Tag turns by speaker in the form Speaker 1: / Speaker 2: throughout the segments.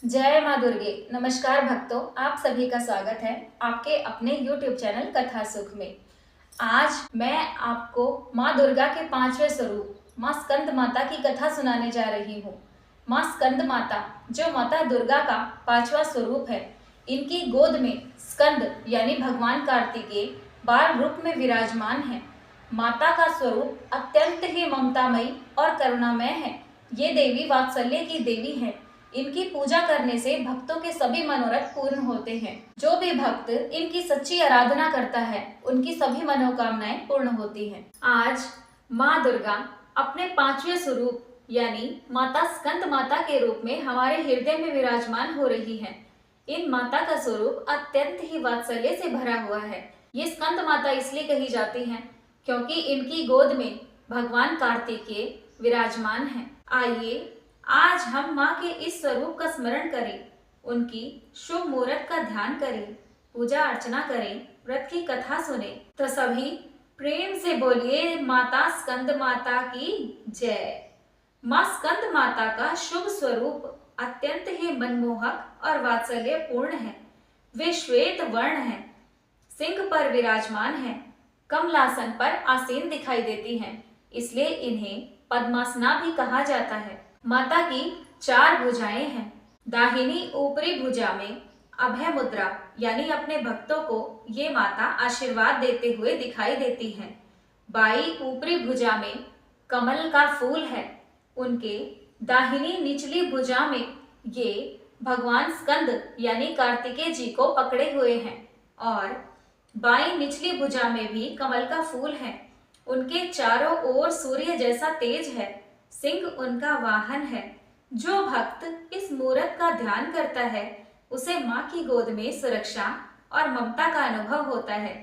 Speaker 1: जय माँ दुर्गे। नमस्कार भक्तों, आप सभी का स्वागत है आपके अपने YouTube चैनल कथा सुख में। आज मैं आपको माँ दुर्गा के 5वें स्वरूप माँ स्कंद माता की कथा सुनाने जा रही हूँ। माँ स्कंद माता जो माता दुर्गा का 5वां स्वरूप है, इनकी गोद में स्कंद यानी भगवान कार्तिकेय बाल रूप में विराजमान है। माता का स्वरूप अत्यंत ही ममतामयी और करुणामय है। ये देवी वात्सल्य की देवी है। इनकी पूजा करने से भक्तों के सभी मनोरथ पूर्ण होते हैं। जो भी भक्त इनकी सच्ची आराधना करता है, उनकी सभी मनोकामनाएं पूर्ण होती हैं। आज माँ दुर्गा अपने 5वें स्वरूप यानी माता स्कंद माता के रूप में हमारे हृदय में विराजमान हो रही है। इन माता का स्वरूप अत्यंत ही वात्सल्य से भरा हुआ है। ये स्कंद माता इसलिए कही जाती हैं क्योंकि इनकी गोद में भगवान कार्तिकेय विराजमान हैं। आइए आज हम माँ के इस स्वरूप का स्मरण करें, उनकी शुभ मुहूर्त का ध्यान करें, पूजा अर्चना करें, व्रत की कथा सुने। तो सभी प्रेम से बोलिए माता स्कंद माता की जय। माँ स्कंद माता का शुभ स्वरूप अत्यंत ही मनमोहक और वात्सल्य पूर्ण है। वे श्वेत वर्ण हैं, सिंह पर विराजमान हैं, कमलासन पर आसीन दिखाई देती हैं, इसलिए इन्हें पद्मासना भी कहा जाता है। माता की 4 भुजाएं हैं। दाहिनी ऊपरी भुजा में अभय मुद्रा यानी अपने भक्तों को ये माता आशीर्वाद देते हुए दिखाई देती हैं। बाई ऊपरी भुजा में कमल का फूल है। उनके दाहिनी निचली भुजा में ये भगवान स्कंद यानी कार्तिकेय जी को पकड़े हुए हैं और बाई निचली भुजा में भी कमल का फूल है। उनके चारों ओर सूर्य जैसा तेज है। सिंह उनका वाहन है। जो भक्त इस मूरत का ध्यान करता है, उसे माँ की गोद में सुरक्षा और ममता का अनुभव होता है।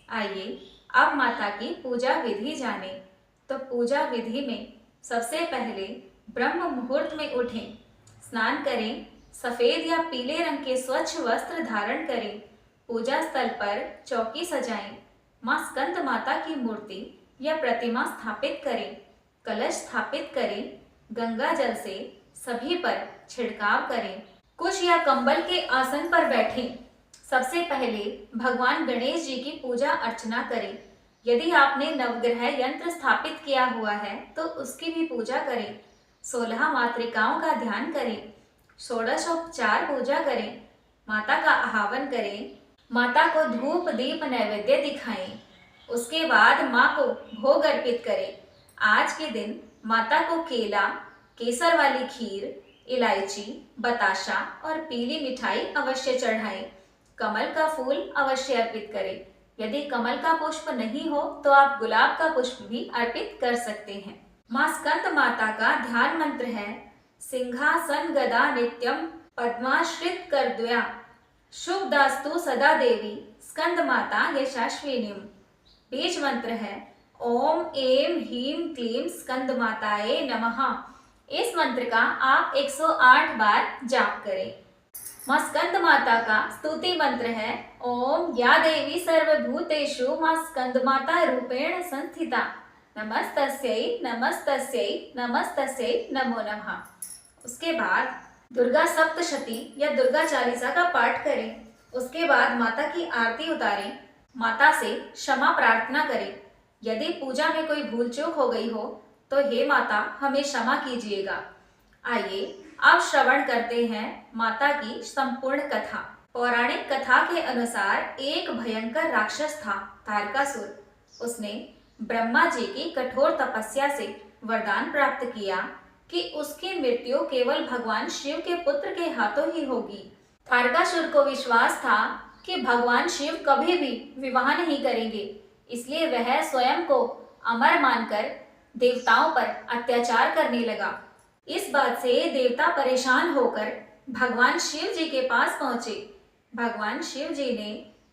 Speaker 1: आइए अब माता की पूजा विधि जाने। तो पूजा विधि में सबसे पहले ब्रह्म मुहूर्त में उठें, स्नान करें, सफेद या पीले रंग के स्वच्छ वस्त्र धारण करें, पूजा स्थल पर चौकी सजाएं, माँ स्कंद माता की मूर्ति या प्रतिमा स्थापित करें, कलश स्थापित करें, गंगा जल से सभी पर छिड़काव करें, कुश या कंबल के आसन पर बैठें। सबसे पहले भगवान गणेश जी की पूजा अर्चना करें। यदि आपने नवग्रह यंत्र स्थापित किया हुआ है तो उसकी भी पूजा करें। 16 मातृकाओं का ध्यान करें, षोडशोपचार पूजा करें, माता का आह्वान करें, माता को धूप दीप नैवेद्य दिखाएं। उसके बाद माँ को भोग अर्पित करें। आज के दिन माता को केला, केसर वाली खीर, इलायची, बताशा और पीली मिठाई अवश्य चढ़ाएं। कमल का फूल अवश्य अर्पित करें। यदि कमल का पुष्प नहीं हो तो आप गुलाब का पुष्प भी अर्पित कर सकते हैं। माँ स्कंद माता का ध्यान मंत्र है सिंहासन गदा नित्यम पद्माश्रित करद्वया शुभ दास्तु सदा देवी स्कंद माता यशस्विनीम। बीज मंत्र है ओम एम ह्रीम क्लीम स्कंद माताए नमः। इस मंत्र का आप 108 बार जाप करें। माँ स्कंद माता का स्तुति मंत्र है ओम या देवी सर्वभूतेषु माँ स्कंद माता रूपेण संस्थिता नमस्तस्यै नमस्तस्यै नमस्तस्यै नमो नमः। उसके बाद दुर्गा सप्तशती या दुर्गा चालीसा का पाठ करें। उसके बाद माता की आरती उतारें, माता से क्षमा प्रार्थना करें। यदि पूजा में कोई भूल चूक हो गई हो तो हे माता हमें क्षमा कीजिएगा। आइए अब श्रवण करते हैं माता की संपूर्ण कथा। पौराणिक कथा के अनुसार एक भयंकर राक्षस था तारकासुर। उसने ब्रह्मा जी की कठोर तपस्या से वरदान प्राप्त किया कि उसकी मृत्यु केवल भगवान शिव के पुत्र के हाथों ही होगी। तारकासुर को विश्वास था कि भगवान शिव कभी भी विवाह नहीं करेंगे, इसलिए वह स्वयं को अमर मानकर देवताओं पर अत्याचार करने लगा। इस बात से देवता परेशान होकर भगवान शिव जी के पास पहुंचे। भगवान शिव जी ने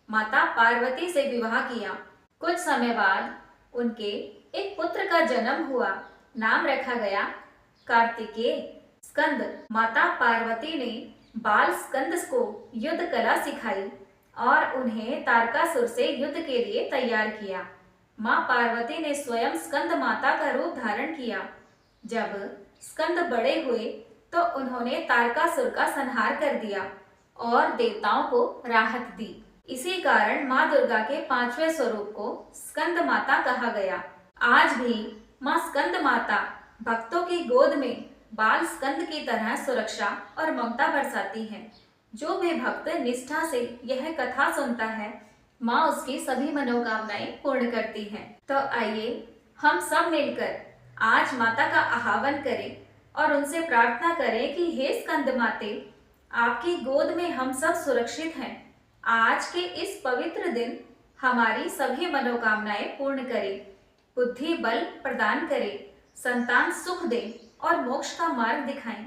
Speaker 1: माता पार्वती से विवाह किया। कुछ समय बाद उनके एक पुत्र का जन्म हुआ। नाम रखा गया कार्तिकेय। स्कंद। माता पार्वती ने बाल स्कंद को युद्ध कला सिखाई और उन्हें तारकासुर से युद्ध के लिए तैयार किया। माँ पार्वती ने स्वयं स्कंद माता का रूप धारण किया। जब स्कंद बड़े हुए तो उन्होंने तारकासुर का संहार कर दिया और देवताओं को राहत दी। इसी कारण माँ दुर्गा के 5वें स्वरूप को स्कंद माता कहा गया। आज भी माँ स्कंद माता भक्तों की गोद में बाल स्कंद की तरह सुरक्षा और ममता बरसाती है। जो भी भक्त निष्ठा से यह कथा सुनता है, माँ उसकी सभी मनोकामनाएं पूर्ण करती हैं। तो आइए हम सब मिलकर आज माता का आह्वान करें और उनसे प्रार्थना करें कि हे स्कंद माते, आपकी गोद में हम सब सुरक्षित हैं। आज के इस पवित्र दिन हमारी सभी मनोकामनाएं पूर्ण करें, बुद्धि बल प्रदान करें, संतान सुख दें और मोक्ष का मार्ग दिखाएं।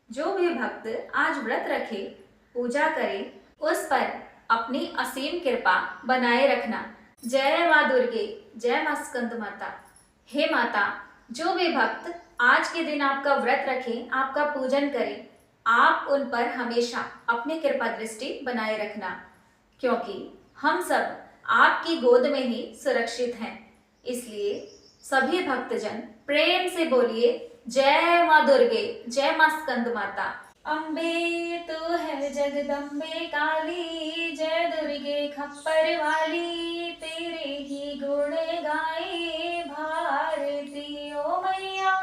Speaker 1: जो भी भक्त आज व्रत रखे, पूजा करे, उस पर अपनी असीम कृपा बनाए रखना। जय माँ दुर्गे, जय माँ स्कंद माता। हे माता, जो भी भक्त आज के दिन आपका व्रत रखें, आपका पूजन करें, आप उन पर हमेशा अपनी कृपा दृष्टि बनाए रखना, क्योंकि हम सब आपकी गोद में ही सुरक्षित हैं। इसलिए सभी भक्तजन प्रेम से बोलिए जय माँ दुर्गे, जय माँ स्कंद माता। अम्बे तू है जगदम्बे काली, जय दुर्गे खप्पर वाली, तेरे ही गुण गाए भारती। ओ मैया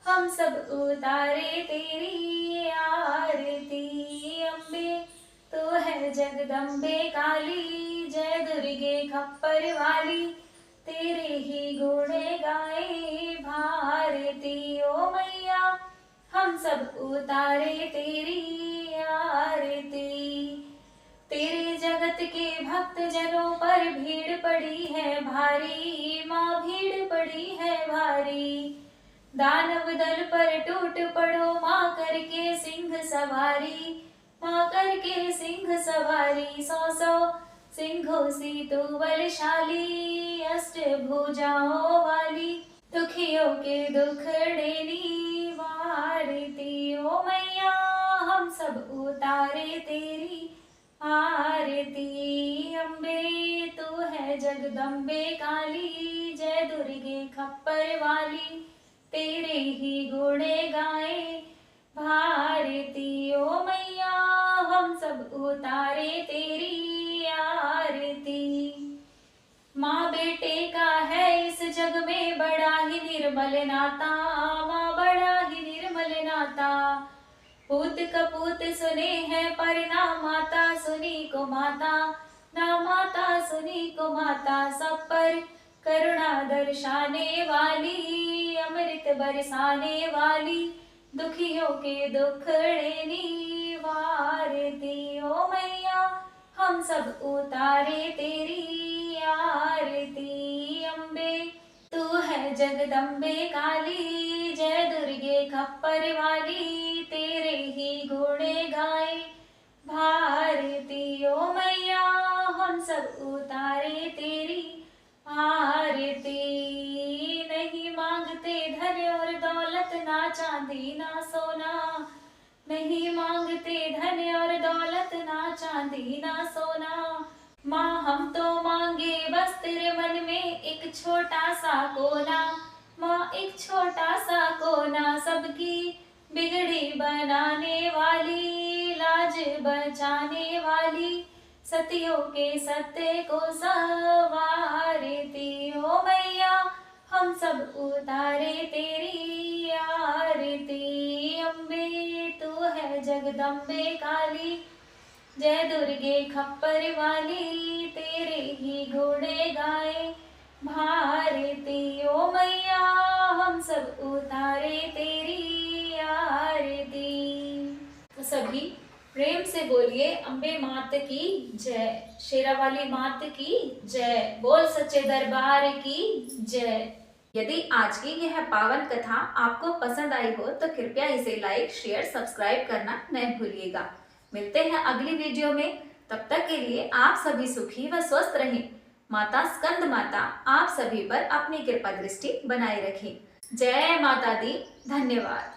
Speaker 1: हम सब उतारे तेरी आरती। अम्बे तू है जगदम्बे काली, जय दुर्गे खप्पर वाली, तेरे ही गुण गाए भारती। ओ मैया हम सब उतारे तेरी आरती। तेरे जगत के भक्त जनों पर भीड़ पड़ी है भारी, माँ भीड़ पड़ी है भारी। दानव दल पर टूट पड़ो माँ करके सिंह सवारी, माँ करके सिंह सवारी। 100 सिंहों सी तू बलशाली, अष्ट भुजाओं वाली, दुखियों के दुखड़ेनी वारती। ओ मैया हम सब उतारे तेरी आरती। अम्बे तू है जगदम्बे काली, जय दुर्गे खप्पर वाली, तेरे ही गुण गाए भारती। ओ मैया हम सब उतारे तेरी आरती। माँ बेटे का है इस जग में बड़ा ही निर्मल नाता, माँ बड़ा ही निर्मल नाता। पूत कपूत सुने हैं पर ना माता सुनी को माता, ना माता सुनी को माता। सब पर करुणा दर्शाने वाली, अमृत बरसाने वाली, दुखियों के दुखड़े वारती। ओ मैया हम सब उतारे तेरी आरती। अम्बे तू है जगदम्बे काली, जय दुर्गे खप्पर वाली, तेरे ही गुण गाए भारती। ओ मैया हम सब उतारे तेरी आरती। नहीं मांगते धन और दौलत, ना चांदी ना सोना, नहीं मांगते धन और दौलत, ना चांदी ना सोना। माँ हम तो मांगे बस तेरे मन में एक छोटा सा कोना, माँ एक छोटा सा कोना। सबकी बिगड़ी बनाने वाली, लाज बचाने वाली, सतियों के सत्य को संवारती। ओ मैया हम सब उतारे तेरी आरती। अम्बे तू है जगदम्बे काली, जय दुर्गे खप्पर वाली, तेरे ही गुण गाए भारती। ओ मैया हम सब उतारे तेरी आरती। तो सभी प्रेम से बोलिए अम्बे मात की जय, शेरावाली मात की जय, बोल सच्चे दरबार की जय। यदि आज की यह पावन कथा आपको पसंद आई हो तो कृपया इसे लाइक, शेयर, सब्सक्राइब करना न भूलिएगा। मिलते हैं अगली वीडियो में, तब तक के लिए आप सभी सुखी व स्वस्थ रहें। माता स्कंद माता आप सभी पर अपनी कृपा दृष्टि बनाए रखें। जय माता दी। धन्यवाद।